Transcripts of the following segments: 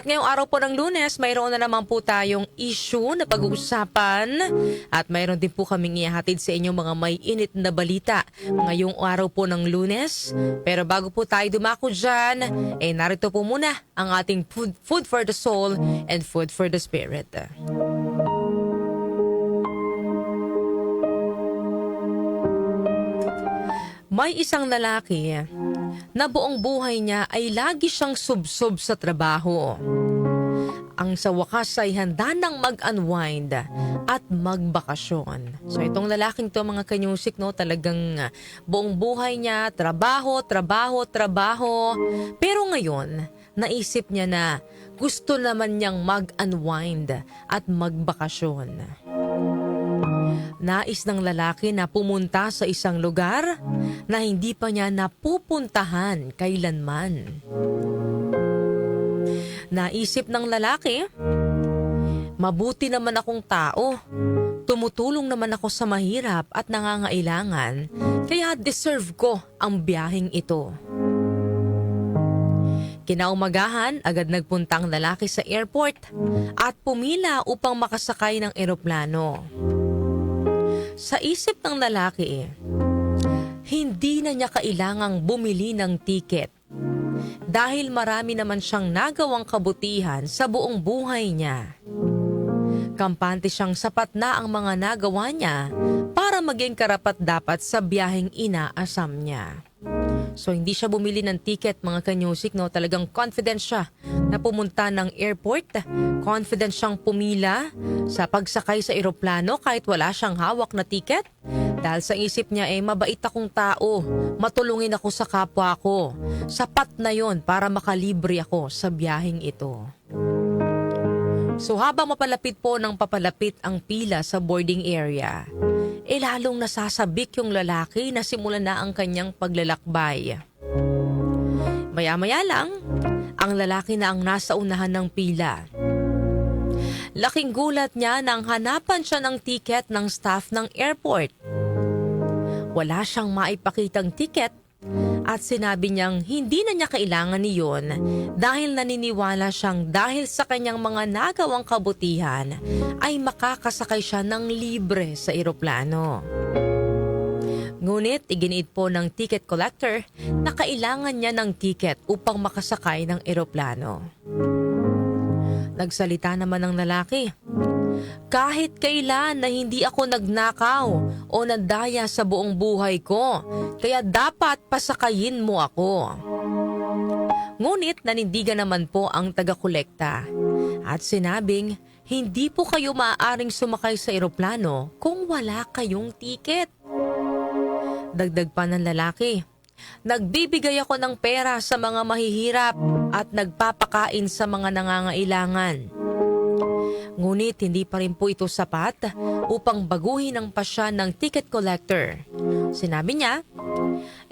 At ngayong araw po ng Lunes, mayroon na naman po tayong issue na pag-uusapan at mayroon din po kaming ihahatid sa inyo mga may init na balita ngayong araw po ng Lunes. Pero bago po tayo dumako dyan, narito po muna ang ating food for the soul and food for the spirit. May isang lalaki na buong buhay niya ay lagi siyang subsob sa trabaho. Ang sa wakas ay handa nang mag-unwind at magbakasyon. So itong lalaking to mga kanyusik, no, talagang buong buhay niya, trabaho, trabaho, trabaho. Pero ngayon, naisip niya na gusto naman niyang mag-unwind at magbakasyon. Nais ng lalaki na pumunta sa isang lugar na hindi pa niya napupuntahan kailanman. Naisip ng lalaki, mabuti naman akong tao. Tumutulong naman ako sa mahirap at nangangailangan, kaya deserve ko ang biyaheng ito. Kinaumagahan, agad nagpunta ang lalaki sa airport at pumila upang makasakay ng eroplano. Sa isip ng lalaki, hindi na niya kailangang bumili ng tiket dahil marami naman siyang nagawang kabutihan sa buong buhay niya. Kampante siyang sapat na ang mga nagawa niya para maging karapat-dapat sa biyaheng inaasam niya. So hindi siya bumili ng ticket mga kanyusik, no? Talagang confident siya na pumunta ng airport. Confident siyang pumila sa pagsakay sa eroplano kahit wala siyang hawak na ticket. Dahil sa isip niya mabait akong tao, matulungin ako sa kapwa ko. Sapat na yon para makalibre ako sa biyaheng ito. So habang mapalapit po ng papalapit ang pila sa boarding area, lalong nasasabik yung lalaki na simulan na ang kanyang paglalakbay. Maya-maya lang, ang lalaki na ang nasa unahan ng pila. Laking gulat niya nang hanapan siya ng tiket ng staff ng airport. Wala siyang maipakitang tiket at sinabi niyang hindi na niya kailangan niyon dahil naniniwala siyang dahil sa kanyang mga nagawang kabutihan ay makakasakay siya ng libre sa eroplano. Ngunit iginiit po ng ticket collector na kailangan niya ng ticket upang makasakay ng eroplano. Nagsalita naman ng lalaki, kahit kailan na hindi ako nagnakaw o nandaya sa buong buhay ko, kaya dapat pasakayin mo ako. Ngunit nanindigan naman po ang taga-kolekta at sinabing hindi po kayo maaaring sumakay sa eroplano kung wala kayong tiket. Dagdag pa ng lalaki, nagbibigay ako ng pera sa mga mahihirap at nagpapakain sa mga nangangailangan. Ngunit hindi pa rin po ito sapat upang baguhin ang pasya ng ticket collector. Sinabi niya,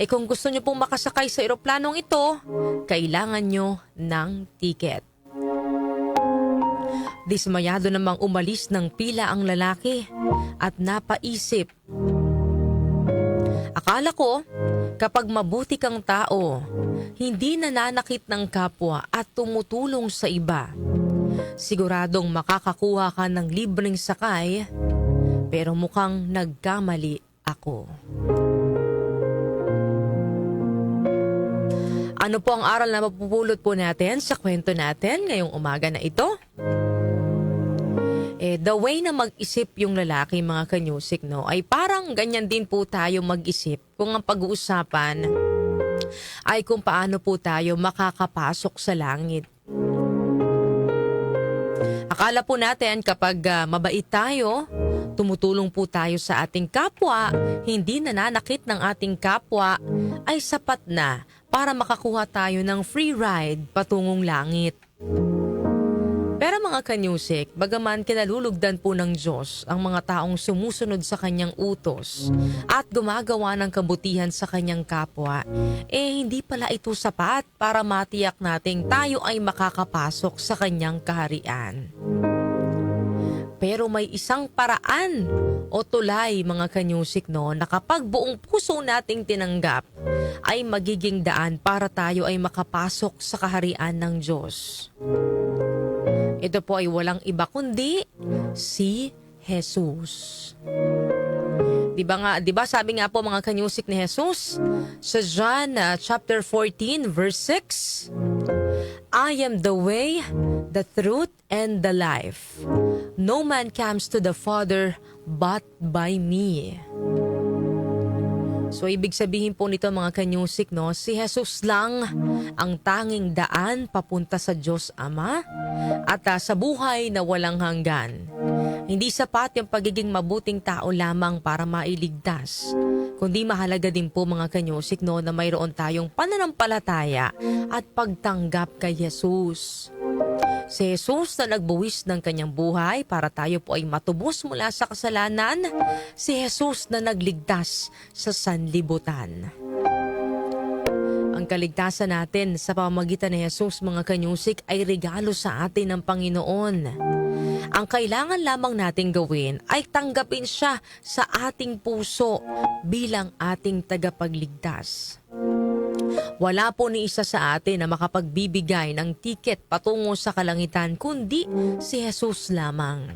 kung gusto niyo pong makasakay sa eroplanong ito, kailangan niyo ng tiket. Dismayado namang umalis ng pila ang lalaki at napaisip, akala ko, kapag mabuti kang tao, hindi nananakit ng kapwa at tumutulong sa iba. Siguradong makakakuha ka ng libreng sakay, pero mukhang nagkamali ako. Ano po ang aral na mapupulot po natin sa kwento natin ngayong umaga na ito? The way na mag-isip yung lalaki mga kanyusik, no, ay parang ganyan din po tayo mag-isip kung ang pag-uusapan ay kung paano po tayo makakapasok sa langit. Akala po natin kapag mabait tayo, tumutulong po tayo sa ating kapwa, hindi nananakit ng ating kapwa, ay sapat na para makakuha tayo ng free ride patungong langit. Pero mga kanyusik, bagaman kinalulugdan po ng Diyos ang mga taong sumusunod sa kanyang utos at gumagawa ng kabutihan sa kanyang kapwa, hindi pala ito sapat para matiyak nating tayo ay makakapasok sa kanyang kaharian. Pero may isang paraan o tulay mga kanyusik no, na kapag buong puso nating tinanggap ay magiging daan para tayo ay makapasok sa kaharian ng Diyos. Ito po ay walang iba kundi si Jesus. Diba sabi nga po mga kanyusik ni Jesus sa John chapter 14 verse 6, I am the way, the truth, and the life. No man comes to the Father but by me. So ibig sabihin po nito mga kanyusik no, si Jesus lang ang tanging daan papunta sa Diyos Ama at sa buhay na walang hanggan. Hindi sapat yung pagiging mabuting tao lamang para mailigtas, kundi mahalaga din po mga kanyusik no, na mayroon tayong pananampalataya at pagtanggap kay Jesus. Si Jesus na nagbuwis ng kanyang buhay para tayo po ay matubos mula sa kasalanan. Si Jesus na nagligtas sa sanlibutan. Ang kaligtasan natin sa pamamagitan ni Jesus mga kanyusik ay regalo sa atin ng Panginoon. Ang kailangan lamang nating gawin ay tanggapin siya sa ating puso bilang ating tagapagligtas. Wala po ni isa sa atin na makapagbibigay ng tiket patungo sa kalangitan kundi si Jesus lamang.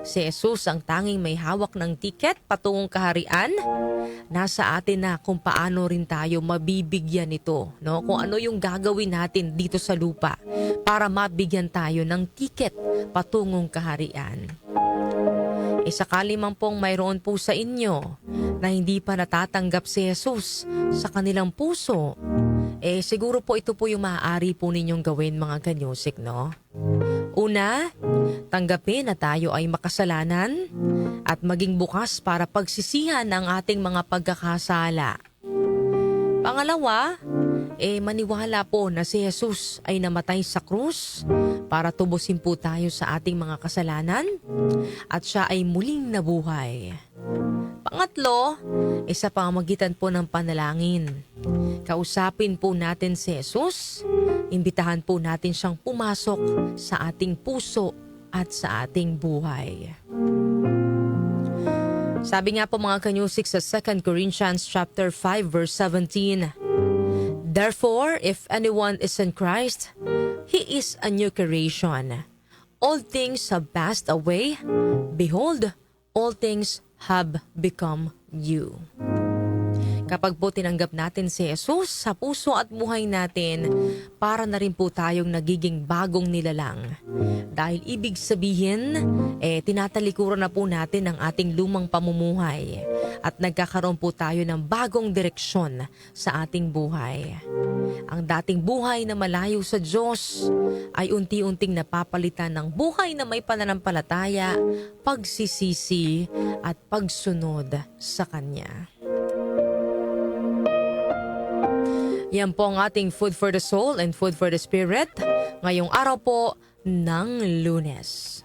Si Jesus ang tanging may hawak ng tiket patungong kaharian. Nasa atin na kung paano rin tayo mabibigyan nito, no? Kung ano yung gagawin natin dito sa lupa para mabigyan tayo ng tiket patungong kaharian. Sakali man pong mayroon po sa inyo na hindi pa natatanggap si Jesus sa kanilang puso, siguro po ito po yung maaari po ninyong gawin mga kanyusik, no? Una, tanggapin na tayo ay makasalanan at maging bukas para pagsisihan ang ating mga pagkakasala. Pangalawa, maniwala po na si Jesus ay namatay sa krus para tubusin po tayo sa ating mga kasalanan at siya ay muling nabuhay. Pangatlo, sa pamamagitan po ng panalangin. Kausapin po natin si Jesus, imbitahan po natin siyang pumasok sa ating puso at sa ating buhay. Sabi nga po mga kanyusik sa 2 Corinthians chapter 5 verse 17, Therefore, if anyone is in Christ, he is a new creation. All things have passed away. Behold, all things have become new. Kapag po tinanggap natin si Jesus sa puso at buhay natin, para na rin po tayong nagiging bagong nilalang. Dahil ibig sabihin, tinatalikuran na po natin ang ating lumang pamumuhay at nagkakaroon po tayo ng bagong direksyon sa ating buhay. Ang dating buhay na malayo sa Diyos ay unti-unting napapalitan ng buhay na may pananampalataya, pagsisisi at pagsunod sa Kanya. Yan po ang ating Food for the Soul and Food for the Spirit ngayong araw po ng Lunes.